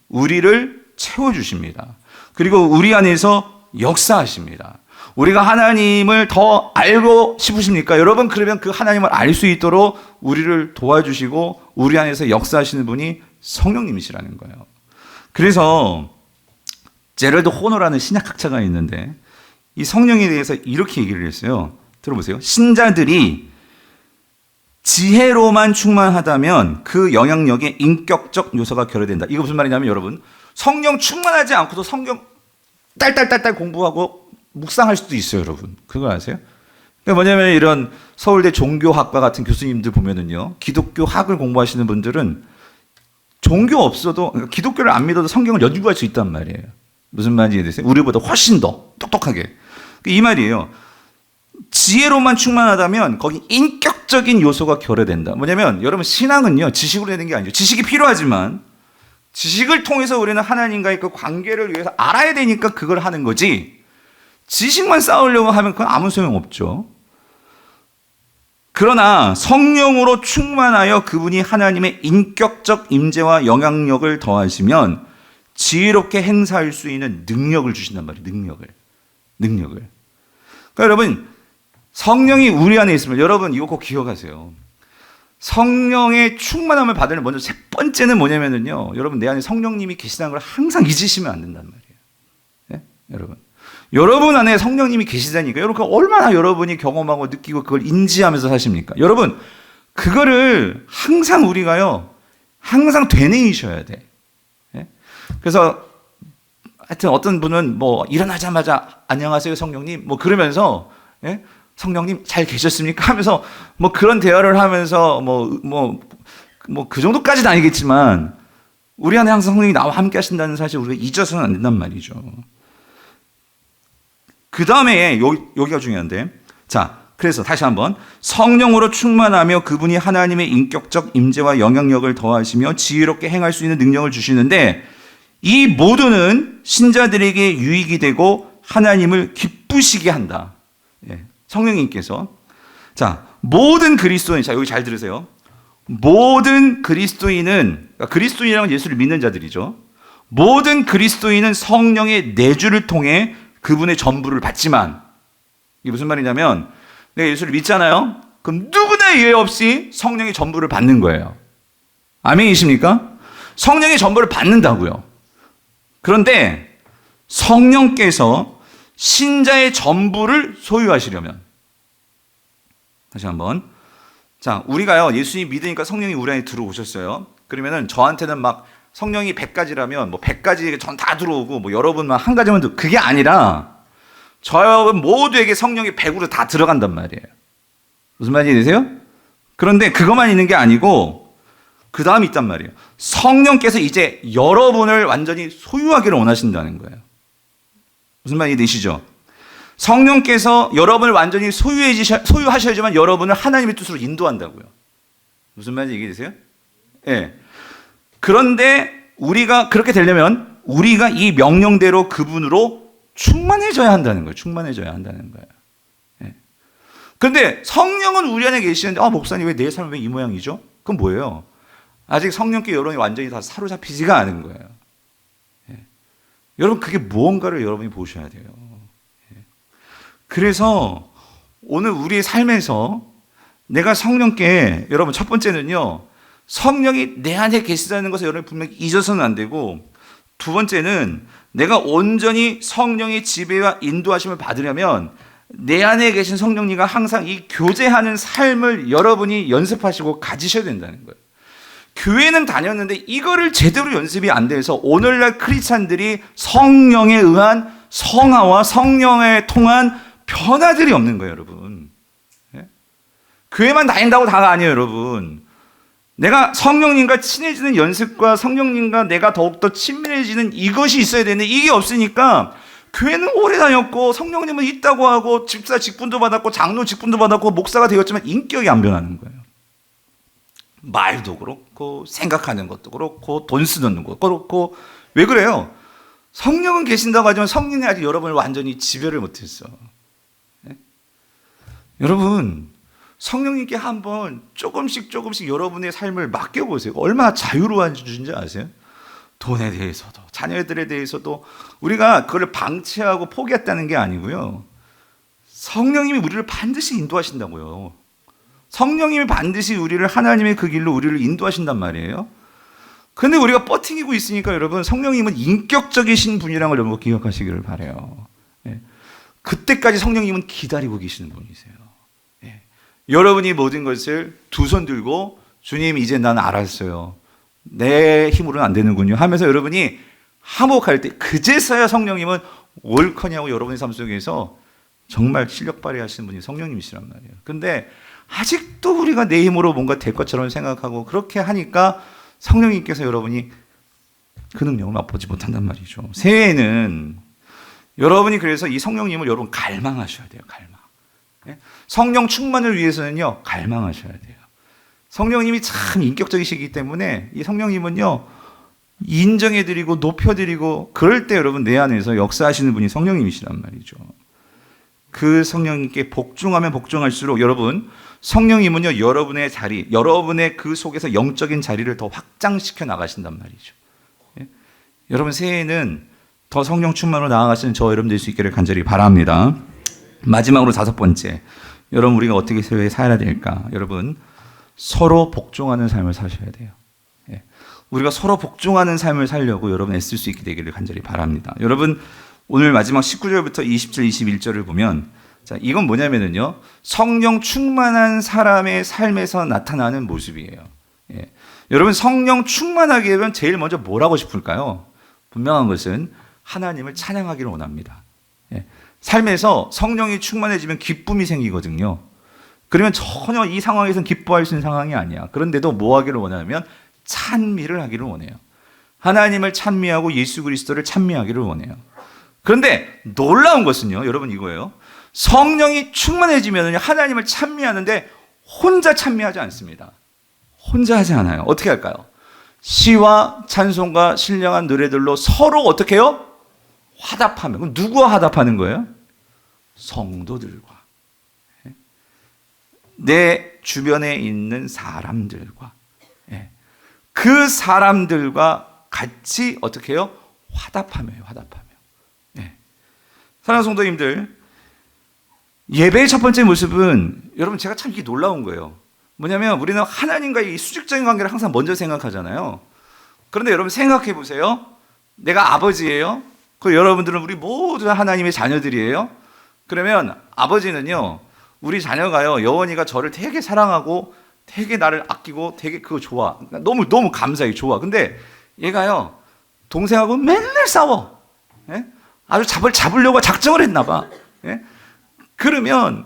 우리를 채워주십니다. 그리고 우리 안에서 역사하십니다. 우리가 하나님을 더 알고 싶으십니까? 여러분, 그러면 그 하나님을 알 수 있도록 우리를 도와주시고 우리 안에서 역사하시는 분이 성령님이시라는 거예요. 그래서 제럴드 호너라는 신약학자가 있는데 이 성령에 대해서 이렇게 얘기를 했어요. 들어보세요. 신자들이 지혜로만 충만하다면 그 영향력에 인격적 요소가 결여된다. 이거 무슨 말이냐면 여러분, 성령 충만하지 않고도 성경 딸딸 공부하고 묵상할 수도 있어요, 여러분. 그거 아세요? 그러니까 뭐냐면 이런 서울대 종교학과 같은 교수님들 보면은요, 기독교 학을 공부하시는 분들은 종교 없어도, 그러니까 기독교를 안 믿어도 성경을 연구할 수 있단 말이에요. 무슨 말인지 이해되세요? 우리보다 훨씬 더 똑똑하게. 이 말이에요. 지혜로만 충만하다면 거기 인격적인 요소가 결여된다. 뭐냐면 여러분, 신앙은요, 지식으로 되는 게 아니죠. 지식이 필요하지만 지식을 통해서 우리는 하나님과의 그 관계를 위해서 알아야 되니까 그걸 하는 거지, 지식만 쌓으려고 하면 그건 아무 소용없죠. 그러나 성령으로 충만하여 그분이 하나님의 인격적 임재와 영향력을 더하시면 지혜롭게 행사할 수 있는 능력을 주신단 말이에요. 능력을. 그러니까 여러분, 성령이 우리 안에 있으면, 여러분 이거 꼭 기억하세요. 성령의 충만함을 받으는 먼저 첫 번째는 뭐냐면요, 여러분, 내 안에 성령님이 계시다는 걸 항상 잊으시면 안 된단 말이에요. 네? 여러분 안에 성령님이 계시다니까. 여러분, 얼마나 여러분이 경험하고 느끼고 그걸 인지하면서 사십니까? 여러분, 그거를 항상 우리가요, 항상 되뇌이셔야 돼. 그래서 하여튼 어떤 분은 뭐 일어나자마자 안녕하세요 성령님 뭐 그러면서, 성령님 잘 계셨습니까? 하면서 뭐 그런 대화를 하면서 뭐 그 정도까지는 아니겠지만 우리 안에 항상 성령이 나와 함께 하신다는 사실 우리가 잊어서는 안 된단 말이죠. 그 다음에 여기가 중요한데, 자, 그래서 다시 한번, 성령으로 충만하며 그분이 하나님의 인격적 임재와 영향력을 더하시며 지혜롭게 행할 수 있는 능력을 주시는데, 이 모두는 신자들에게 유익이 되고 하나님을 기쁘시게 한다. 성령님께서. 자, 모든 그리스도인, 자, 여기 잘 들으세요. 모든 그리스도인은, 그러니까 그리스도인이라는 예수를 믿는 자들이죠. 모든 그리스도인은 성령의 내주를 통해 그분의 전부를 받지만, 이게 무슨 말이냐면, 내가 예수를 믿잖아요? 그럼 누구나 예외 없이 성령의 전부를 받는 거예요. 아멘이십니까? 성령의 전부를 받는다고요. 그런데 성령께서 신자의 전부를 소유하시려면, 다시 한번, 자, 우리가요, 예수님 믿으니까 성령이 우리 안에 들어오셨어요. 그러면은 저한테는 막 성령이 100가지라면 뭐 100가지 전 다 들어오고 뭐 여러분만 한 가지만 들어오고, 그게 아니라 저 여러분 모두에게 성령이 100으로 다 들어간단 말이에요. 무슨 말인지 되세요? 그런데 그것만 있는 게 아니고 그 다음이 있단 말이에요. 성령께서 이제 여러분을 완전히 소유하기를 원하신다는 거예요. 무슨 말인지 되시죠? 성령께서 여러분을 완전히 소유하셔야지만 여러분을 하나님의 뜻으로 인도한다고요. 무슨 말인지 얘기되세요? 예. 그런데 우리가 그렇게 되려면 우리가 이 명령대로 그분으로 충만해져야 한다는 거예요. 충만해져야 한다는 거예요. 예. 그런데 성령은 우리 안에 계시는데, 목사님 왜 내 삶은 왜 이 모양이죠? 그건 뭐예요? 아직 성령께 여러분이 완전히 다 사로잡히지가 않은 거예요. 예. 여러분, 그게 무언가를 여러분이 보셔야 돼요. 예. 그래서 오늘 우리의 삶에서 내가 성령께, 여러분 첫 번째는요, 성령이 내 안에 계시다는 것을 여러분이 분명히 잊어서는 안 되고, 두 번째는 내가 온전히 성령의 지배와 인도하심을 받으려면 내 안에 계신 성령님과 항상 이 교제하는 삶을 여러분이 연습하시고 가지셔야 된다는 거예요. 교회는 다녔는데 이거를 제대로 연습이 안 돼서 오늘날 크리스찬들이 성령에 의한 성화와 성령에 통한 변화들이 없는 거예요, 여러분. 교회만 다닌다고 다가 아니에요, 여러분. 내가 성령님과 친해지는 연습과 성령님과 내가 더욱더 친밀해지는 이것이 있어야 되는데 이게 없으니까 교회는 오래 다녔고 성령님은 있다고 하고 집사 직분도 받았고 장로 직분도 받았고 목사가 되었지만 인격이 안 변하는 거예요. 말도 그렇고 생각하는 것도 그렇고 돈 쓰는 것도 그렇고. 왜 그래요? 성령은 계신다고 하지만 성령이 아직 여러분을 완전히 지배를 못했어. 네? 여러분, 성령님께 한번 조금씩 여러분의 삶을 맡겨보세요. 얼마나 자유로워지는지 아세요? 돈에 대해서도 자녀들에 대해서도 우리가 그걸 방치하고 포기했다는 게 아니고요. 성령님이 우리를 반드시 인도하신다고요. 성령님이 반드시 우리를 하나님의 그 길로 우리를 인도하신단 말이에요. 그런데 우리가 버티고 있으니까 여러분, 성령님은 인격적이신 분이라는 걸 여러분 기억하시기를 바라요. 예. 그때까지 성령님은 기다리고 계시는 분이세요. 예. 여러분이 모든 것을 두 손 들고 주님 이제 난 알았어요. 내 힘으로는 안 되는군요 하면서 여러분이 화목할 때 그제서야 성령님은 옳거냐고 여러분의 삶 속에서 정말 실력 발휘하시는 분이 성령님이시란 말이에요. 근데 아직도 우리가 내 힘으로 뭔가 될 것처럼 생각하고 그렇게 하니까 성령님께서 여러분이 그 능력을 맛보지 못한단 말이죠. 새해에는 여러분이 그래서 이 성령님을 여러분 갈망하셔야 돼요. 갈망. 성령 충만을 위해서는요, 갈망하셔야 돼요. 성령님이 참 인격적이시기 때문에 이 성령님은요, 인정해드리고 높여드리고 그럴 때 여러분 내 안에서 역사하시는 분이 성령님이시란 말이죠. 그 성령님께 복종하면 복종할수록 여러분, 성령님은요, 여러분의 자리, 여러분의 그 속에서 영적인 자리를 더 확장시켜 나가신단 말이죠. 예? 여러분 새해에는 더 성령 충만으로 나아가시는 저 여러분 될 수 있기를 간절히 바랍니다. 마지막으로 5번째, 여러분 우리가 어떻게 새해에 살아야 될까? 여러분 서로 복종하는 삶을 사셔야 돼요. 예. 우리가 서로 복종하는 삶을 살려고 여러분 애쓸 수 있게 되기를 간절히 바랍니다. 여러분 오늘 마지막 19절부터 20절, 21절을 보면 자, 이건 뭐냐면요, 성령 충만한 사람의 삶에서 나타나는 모습이에요. 예. 여러분 성령 충만하게 되면 제일 먼저 뭘 하고 싶을까요? 분명한 것은 하나님을 찬양하기를 원합니다. 예. 삶에서 성령이 충만해지면 기쁨이 생기거든요. 그러면 전혀 이 상황에서는 기뻐할 수 있는 상황이 아니야. 그런데도 뭐 하기를 원하면 찬미를 하기를 원해요. 하나님을 찬미하고 예수 그리스도를 찬미하기를 원해요. 그런데 놀라운 것은요, 여러분 이거예요. 성령이 충만해지면 하나님을 찬미하는데 혼자 찬미하지 않습니다. 혼자 하지 않아요. 어떻게 할까요? 시와 찬송과 신령한 노래들로 서로 어떻게 해요? 화답하면. 그럼 누구와 화답하는 거예요? 성도들과. 내 주변에 있는 사람들과. 그 사람들과 같이 어떻게 해요? 화답하며. 사랑하는 성도님들, 예배의 첫 번째 모습은 여러분 제가 참 이게 놀라운 거예요. 뭐냐면 우리는 하나님과의 이 수직적인 관계를 항상 먼저 생각하잖아요. 그런데 여러분 생각해 보세요. 내가 아버지예요. 그 여러분들은 우리 모두 다 하나님의 자녀들이에요. 그러면 아버지는요, 우리 자녀가요, 여원이가 저를 되게 사랑하고 되게 나를 아끼고 되게 그거 좋아. 너무 감사해, 좋아. 근데 얘가요, 동생하고 맨날 싸워. 예? 아주 잡으려고 작정을 했나 봐. 예? 그러면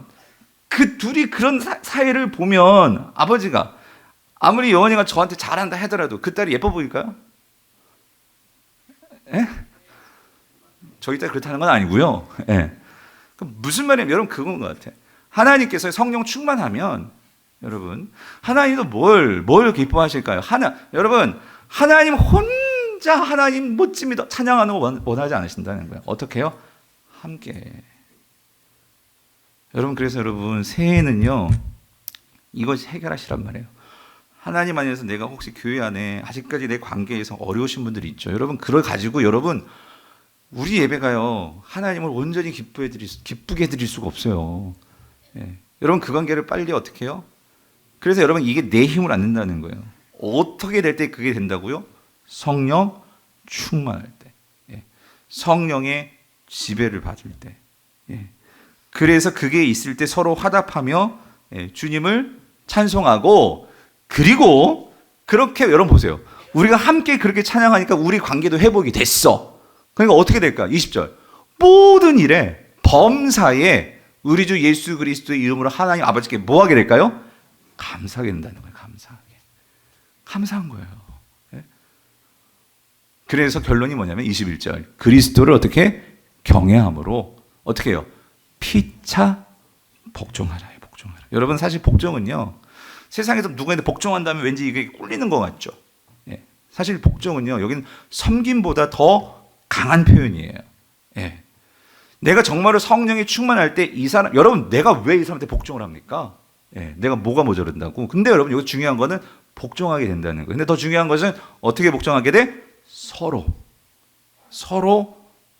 그 둘이 그런 사이를 보면 아버지가 아무리 여원이가 저한테 잘한다 하더라도 그 딸이 예뻐 보일까요? 예? 저희 딸 그렇다는 건 아니고요. 예. 그럼 무슨 말이냐면 여러분 그건 것 같아요. 하나님께서 성령 충만하면 여러분 하나님도 뭘 기뻐하실까요? 여러분 하나님 혼자 하나님 멋짐 믿어 찬양하는 거 원하지 않으신다는 거예요. 어떻게 해요? 함께. 여러분 그래서 여러분 새해에는요 이것이 해결하시란 말이에요. 하나님 안에서 내가 혹시 교회 안에 아직까지 내 관계에서 어려우신 분들이 있죠. 여러분 그걸 가지고 여러분 우리 예배가요 하나님을 온전히 기쁘게 해드릴 수가 없어요. 예. 여러분 그 관계를 빨리 어떻게 해요? 그래서 여러분 이게 내 힘을 안 낸다는 거예요. 어떻게 될 때 그게 된다고요? 성령 충만할 때, 예. 성령의 지배를 받을 때, 예. 그래서 그게 있을 때 서로 화답하며, 예, 주님을 찬송하고, 그리고 그렇게 여러분 보세요. 우리가 함께 그렇게 찬양하니까 우리 관계도 회복이 됐어. 그러니까 어떻게 될까? 20절 모든 일에 범사에 우리 주 예수 그리스도의 이름으로 하나님 아버지께 뭐 하게 될까요? 감사하게 된다는 거예요. 감사한 거예요. 예? 그래서 결론이 뭐냐면 21절. 그리스도를 어떻게? 경외함으로 어떻게 해요? 피차 복종하라. 여러분 사실 복종은요. 세상에서 누구한테 복종한다면 왠지 이게 꿀리는 것 같죠. 예. 사실 복종은요. 여기는 섬김보다 더 강한 표현이에요. 예. 내가 정말로 성령이 충만할 때 이 사람, 여러분 내가 왜 이 사람한테 복종을 합니까? 예. 내가 뭐가 모자란다고? 근데 여러분 여기 중요한 거는 복종하게 된다는 거예요. 근데 더 중요한 것은 어떻게 복종하게 돼? 서로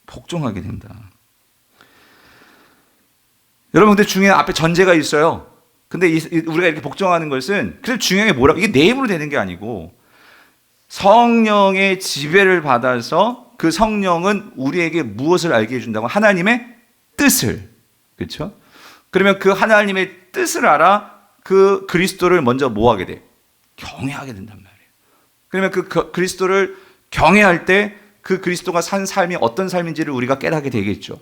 복종하게 된다. 여러분 근데 중요한 앞에 전제가 있어요. 근데 우리가 이렇게 복종하는 것은 그래서 중요한 게 뭐라고? 이게 내 힘으로 되는 게 아니고 성령의 지배를 받아서 그 성령은 우리에게 무엇을 알게 해준다고? 하나님의 뜻을. 그렇죠? 그러면 그 하나님의 뜻을 알아 그 그리스도를 먼저 뭐 하게 돼? 경외하게 된단 말이에요. 그러면 그 그리스도를 경외할 때 그 그리스도가 산 삶이 어떤 삶인지를 우리가 깨닫게 되겠죠.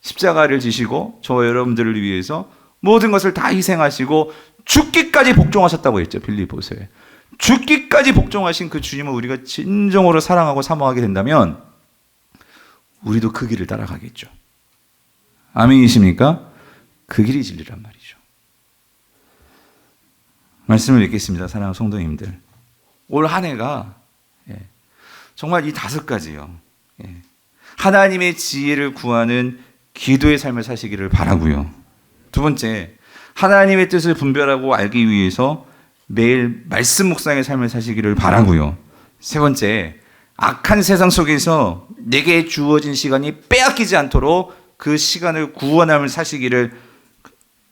십자가를 지시고 저와 여러분들을 위해서 모든 것을 다 희생하시고 죽기까지 복종하셨다고 했죠. 빌립보서에. 죽기까지 복종하신 그 주님을 우리가 진정으로 사랑하고 사모하게 된다면 우리도 그 길을 따라가겠죠. 아멘이십니까? 그 길이 진리란 말이죠. 말씀을 읽겠습니다. 사랑하는 성도님들. 올 한 해가 정말 이 5가지요. 하나님의 지혜를 구하는 기도의 삶을 사시기를 바라고요. 두 번째, 하나님의 뜻을 분별하고 알기 위해서 매일 말씀 묵상의 삶을 사시기를 바라고요. 세 번째, 악한 세상 속에서 내게 주어진 시간이 빼앗기지 않도록 그 시간을 구원함을 사시기를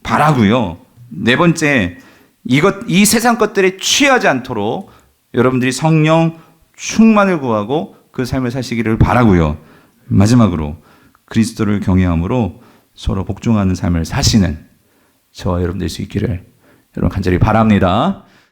바라고요. 네 번째, 이 세상 것들에 취하지 않도록 여러분들이 성령 충만을 구하고 그 삶을 사시기를 바라고요. 마지막으로 그리스도를 경외함으로 서로 복종하는 삶을 사시는 저와 여러분 될 수 있기를 여러분 간절히 바랍니다.